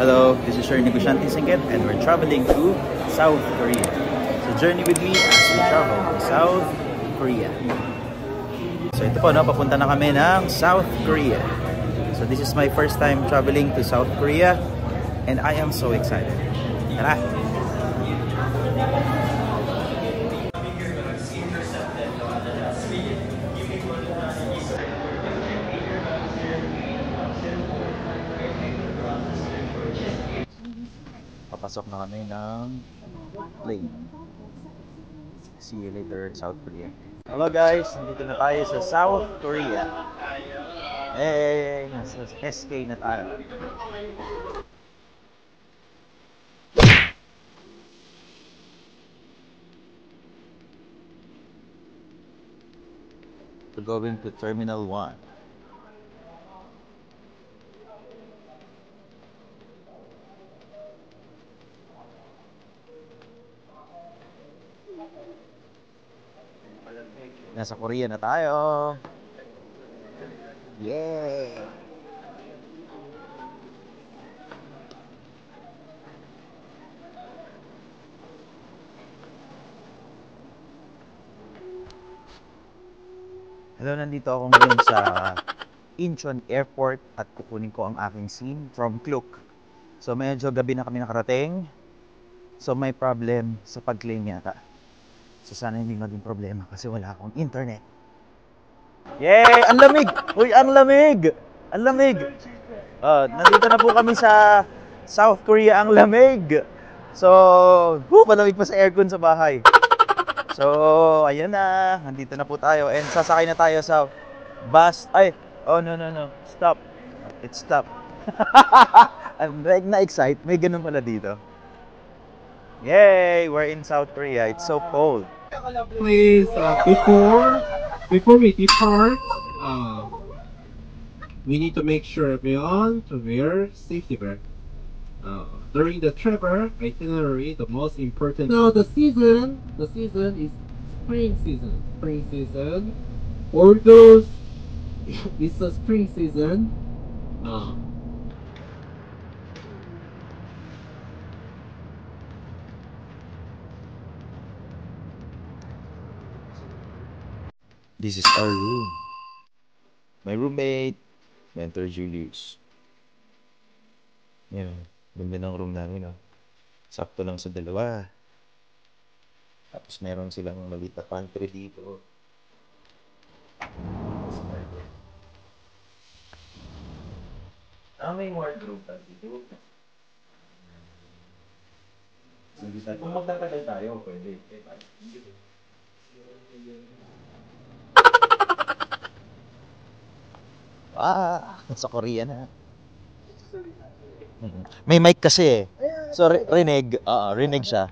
Hello, this is your Negosyante Singket and we're traveling to South Korea. So journey with me as we travel to South Korea. So ito po, no, papunta na kami ng South Korea. So this is my first time traveling to South Korea and I am so excited. Tara! Papasok na kami ng plane. See you later, South Korea. Hello guys, nandito na tayo sa South Korea. Hey, nasa SK na tayo. We're going to Terminal 1. Nasa Korea na tayo. Yay! Hello, nandito ako ngayon sa Incheon Airport at kukunin ko ang aking SIM from Klook. So medyo gabi na kami nakarating. So may problem sa pag-claim yata. So sana hindi maging problema kasi wala akong internet. Yay! Ang lamig! Uy, ang lamig! Ang lamig! Nandito na po kami sa South Korea. Ang lamig! So, palamig pa sa aircon sa bahay. So, ayan na. Nandito na po tayo. And sasakay na tayo sa bus. Ay! Oh, no. Stop. It stopped. I'm like na-excite. May ganun pala dito. Yay! We're in South Korea. It's so cold. Please, before we depart, we need to make sure everyone to wear safety belt. During the travel itinerary, the most important. Now the season is spring season. Spring season. Although it's a spring season. This is our room. My roommate, Mentor Julius. Yan, ganda ng room namin, no? Sakto lang sa dalawa. Tapos meron silang maliit na pantry dito. May wardrobe pa dito. Kung magtatagal tayo, pwede. Sa Korea na. May mic kasi eh. So, rinig. Rinig siya.